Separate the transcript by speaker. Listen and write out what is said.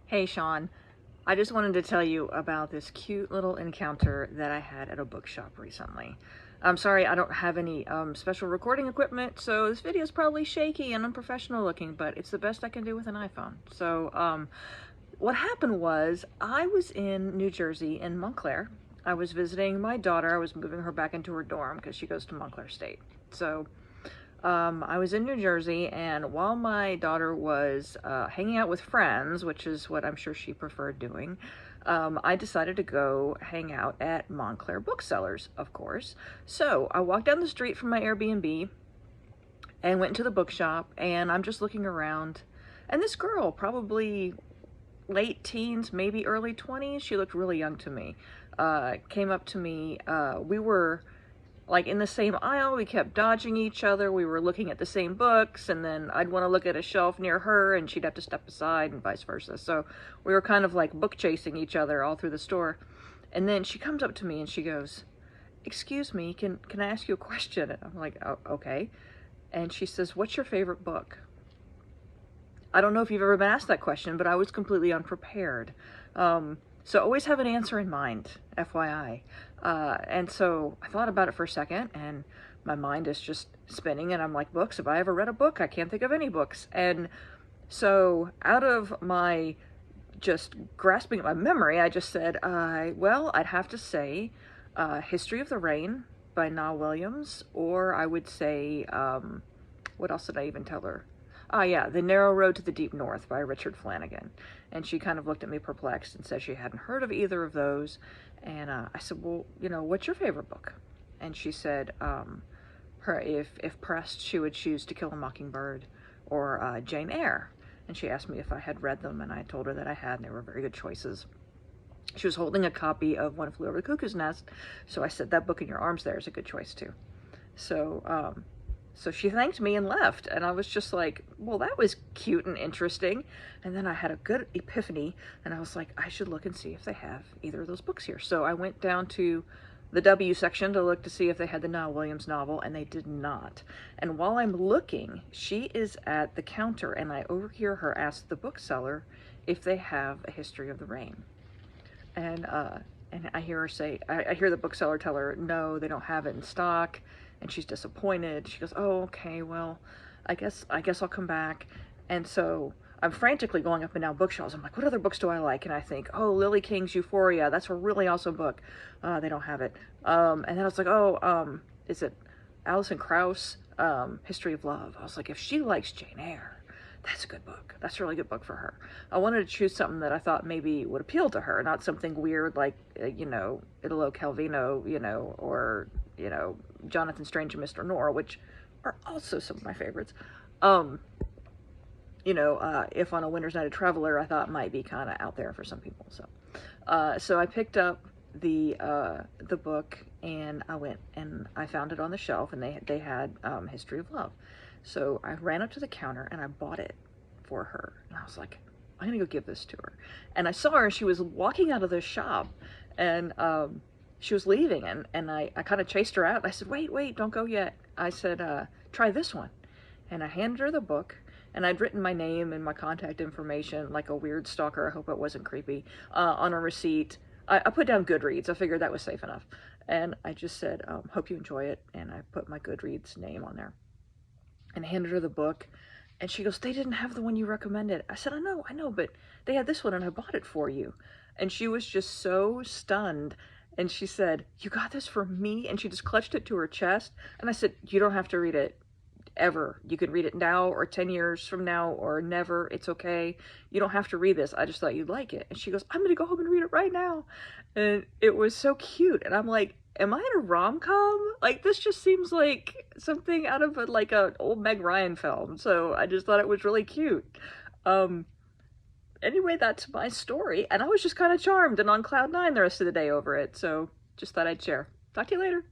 Speaker 1: Hey Sean, I just wanted to tell you about this cute little encounter that I had at a bookshop recently. I'm sorry I don't have any special recording equipment, so this video is probably shaky and unprofessional looking, but it's the best I can do with an iPhone. So what happened was I was in New Jersey in Montclair. I was visiting my daughter. I was moving her back into her dorm because she goes to Montclair State. So I was in New Jersey, and while my daughter was hanging out with friends, which is what I'm sure she preferred doing, I decided to go hang out at Montclair Booksellers, of course. So I walked down the street from my Airbnb and went into the bookshop, and I'm just looking around, and this girl, probably late teens, maybe early 20s, she looked really young to me, came up to me. We were like in the same aisle, we kept dodging each other, we were looking at the same books, and then I'd want to look at a shelf near her and she'd have to step aside and vice versa. So we were kind of like book chasing each other all through the store. And then she comes up to me and she goes, "Excuse me, can I ask you a question?" And I'm like, "Oh, okay." And she says, "What's your favorite book?" I don't know if you've ever been asked that question, but I was completely unprepared. So always have an answer in mind, FYI. And so I thought about it for a second, and my mind is just spinning, and I'm like, books? Have I ever read a book? I can't think of any books. And so out of my just grasping at my memory, I just said, well, I'd have to say History of the Rain by Noah Williams, or I would say, what else did I even tell her? Ah, yeah, The Narrow Road to the Deep North by Richard Flanagan. And she kind of looked at me perplexed and said she hadn't heard of either of those. And I said, well, what's your favorite book? And she said, if pressed, she would choose To Kill a Mockingbird or Jane Eyre. And she asked me if I had read them, and I told her that I had, and they were very good choices. She was holding a copy of One Flew Over the Cuckoo's Nest, so I said, that book in your arms there is a good choice too. So she thanked me and left, and I was just like, well, that was cute and interesting. And then I had a good epiphany, and I was like, I should look and see if they have either of those books here. So I went down to the W section to look to see if they had the Noah Williams novel, and they did not. And while I'm looking, she is at the counter, and I overhear her ask the bookseller if they have A History of the Rain. And I hear her say, I hear the bookseller tell her, no, they don't have it in stock. And she's disappointed. She goes, oh, okay, well, I guess I'll come back. And so I'm frantically going up and down bookshelves. I'm like, what other books do I like? And I think, oh, Lily King's Euphoria. That's a really awesome book. They don't have it. And then I was like, oh, is it Alison Krauss, History of Love? I was like, if she likes Jane Eyre, that's a good book. That's a really good book for her. I wanted to choose something that I thought maybe would appeal to her, not something weird like, Italo Calvino, or, Jonathan Strange and Mr. Nora, which are also some of my favorites. If on a Winter's Night a Traveler, I thought might be kind of out there for some people. So I picked up the book, and I went and I found it on the shelf, and they had History of Love. So I ran up to the counter and I bought it for her. And I was like, I'm gonna go give this to her. And I saw her, she was walking out of the shop, and she was leaving, and I kind of chased her out. And I said, wait, don't go yet. I said, try this one. And I handed her the book, and I'd written my name and my contact information like a weird stalker, I hope it wasn't creepy, on a receipt. I put down Goodreads. I figured that was safe enough. And I just said, hope you enjoy it. And I put my Goodreads name on there and handed her the book. And she goes, they didn't have the one you recommended. I said, I know, but they had this one and I bought it for you. And she was just so stunned. And she said, you got this for me? And she just clutched it to her chest. And I said, you don't have to read it ever. You can read it now or 10 years from now or never. It's okay. You don't have to read this. I just thought you'd like it. And she goes, I'm going to go home and read it right now. And it was so cute. And I'm like, am I in a rom-com? Like, this just seems like something out of an old Meg Ryan film. So I just thought it was really cute. Anyway, that's my story. And I was just kind of charmed and on cloud nine the rest of the day over it. So just thought I'd share. Talk to you later.